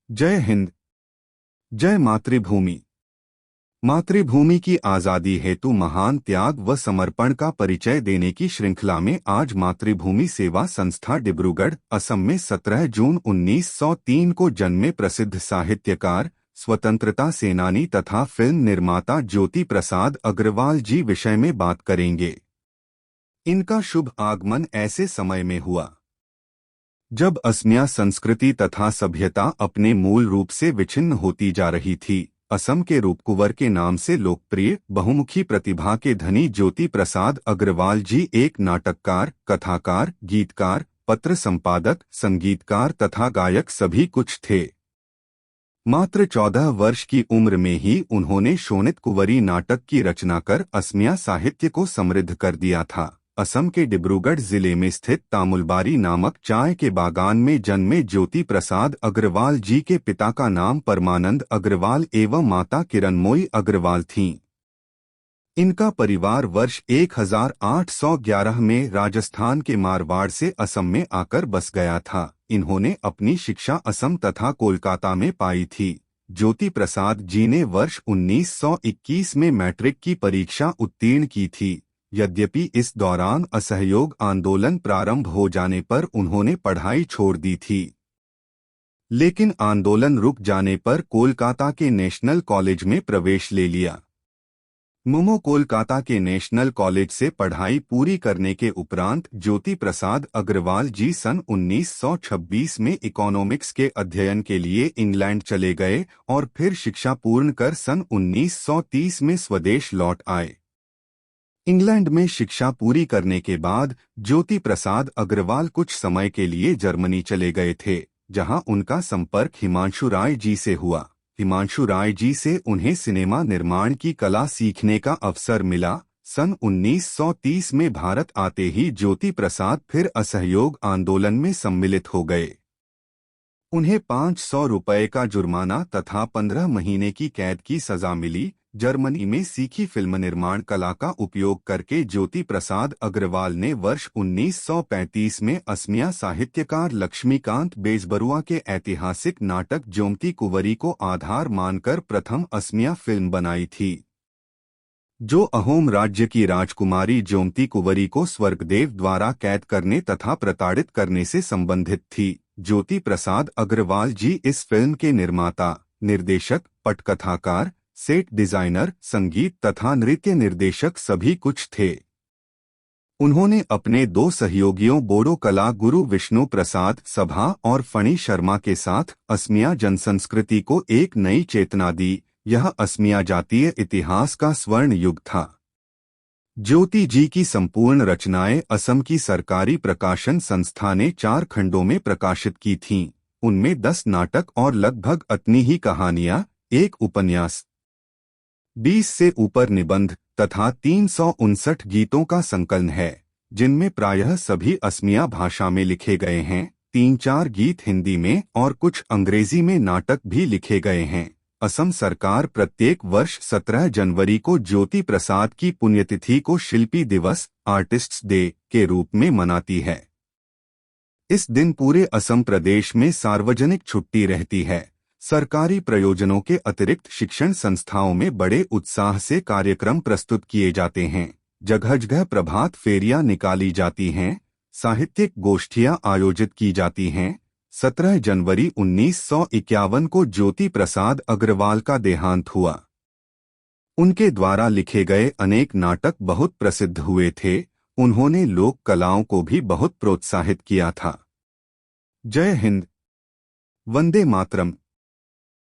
जय हिंद। जय मातृभूमि। मातृभूमि की आज़ादी हेतु महान त्याग व समर्पण का परिचय देने की श्रृंखला में आज मातृभूमि सेवा संस्था डिब्रूगढ़, असम में 17 जून 1903 को जन्मे प्रसिद्ध साहित्यकार, स्वतंत्रता सेनानी तथा फिल्म निर्माता ज्योति प्रसाद अग्रवाल जी विषय में बात करेंगे। इनका शुभ आगमन ऐसे समय में हुआ जब असमिया संस्कृति तथा सभ्यता अपने मूल रूप से विच्छिन्न होती जा रही थी। असम के रूपकुंवर के नाम से लोकप्रिय बहुमुखी प्रतिभा के धनी ज्योति प्रसाद अग्रवाल जी एक नाटककार, कथाकार, गीतकार, पत्र संपादक, संगीतकार तथा गायक सभी कुछ थे। मात्र 14 वर्ष की उम्र में ही उन्होंने शोणित कुंवरी नाटक की रचना कर असमिया साहित्य को समृद्ध कर दिया था। असम के डिब्रूगढ़ जिले में स्थित तामुलबारी नामक चाय के बागान में जन्मे ज्योति प्रसाद अग्रवाल जी के पिता का नाम परमानंद अग्रवाल एवं माता किरणमोई अग्रवाल थीं। इनका परिवार वर्ष 1811 में राजस्थान के मारवाड़ से असम में आकर बस गया था। इन्होंने अपनी शिक्षा असम तथा कोलकाता में पाई थी। ज्योति प्रसाद जी ने वर्ष 1921 में मैट्रिक की परीक्षा उत्तीर्ण की थी। यद्यपि इस दौरान असहयोग आंदोलन प्रारंभ हो जाने पर उन्होंने पढ़ाई छोड़ दी थी, लेकिन आंदोलन रुक जाने पर कोलकाता के नेशनल कॉलेज में प्रवेश ले लिया। मुमो कोलकाता के नेशनल कॉलेज से पढ़ाई पूरी करने के उपरांत ज्योति प्रसाद अग्रवाल जी सन 1926 में इकोनॉमिक्स के अध्ययन के लिए इंग्लैंड चले गए और फिर शिक्षा पूर्ण कर सन 1930 में स्वदेश लौट आए। इंग्लैंड में शिक्षा पूरी करने के बाद ज्योति प्रसाद अग्रवाल कुछ समय के लिए जर्मनी चले गए थे, जहां उनका संपर्क हिमांशु राय जी से हुआ। हिमांशु राय जी से उन्हें सिनेमा निर्माण की कला सीखने का अवसर मिला। सन 1930 में भारत आते ही ज्योति प्रसाद फिर असहयोग आंदोलन में सम्मिलित हो गए। उन्हें 500 रुपये का जुर्माना तथा 15 महीने की कैद की सजा मिली। जर्मनी में सीखी फिल्म निर्माण कला का उपयोग करके ज्योति प्रसाद अग्रवाल ने वर्ष 1935 में असमिया साहित्यकार लक्ष्मीकांत बेजबरुआ के ऐतिहासिक नाटक ज्योति कुंवरी को आधार मानकर प्रथम असमिया फिल्म बनाई थी, जो अहोम राज्य की राजकुमारी ज्योति कुंवरी को स्वर्गदेव द्वारा कैद करने तथा प्रताड़ित करने से संबंधित थी। ज्योति प्रसाद अग्रवाल जी इस फिल्म के निर्माता, निर्देशक, पटकथाकार, सेट डिजाइनर, संगीत तथा नृत्य निर्देशक सभी कुछ थे। उन्होंने अपने दो सहयोगियों बोडो कला गुरु विष्णु प्रसाद सभा और फणी शर्मा के साथ असमिया जनसंस्कृति को एक नई चेतना दी। यह असमिया जातीय इतिहास का स्वर्ण युग था। ज्योति जी की संपूर्ण रचनाएं असम की सरकारी प्रकाशन संस्था ने 4 खंडों में प्रकाशित की थीं। उनमें 10 नाटक और लगभग इतनी ही कहानियां, एक उपन्यास, 20 से ऊपर निबंध तथा 359 गीतों का संकलन है, जिनमें प्रायः सभी असमिया भाषा में लिखे गए हैं। 3-4 गीत हिंदी में और कुछ अंग्रेजी में नाटक भी लिखे गए हैं। असम सरकार प्रत्येक वर्ष 17 जनवरी को ज्योति प्रसाद की पुण्यतिथि को शिल्पी दिवस, आर्टिस्ट्स डे के रूप में मनाती है। इस दिन पूरे असम प्रदेश में सार्वजनिक छुट्टी रहती है। सरकारी प्रयोजनों के अतिरिक्त शिक्षण संस्थाओं में बड़े उत्साह से कार्यक्रम प्रस्तुत किए जाते हैं। जगह जगह प्रभात फेरियां निकाली जाती हैं, साहित्यिक गोष्ठियां आयोजित की जाती हैं। 17 जनवरी 1951 को ज्योति प्रसाद अग्रवाल का देहांत हुआ। उनके द्वारा लिखे गए अनेक नाटक बहुत प्रसिद्ध हुए थे। उन्होंने लोक कलाओं को भी बहुत प्रोत्साहित किया था। जय हिंद। वंदे मातरम।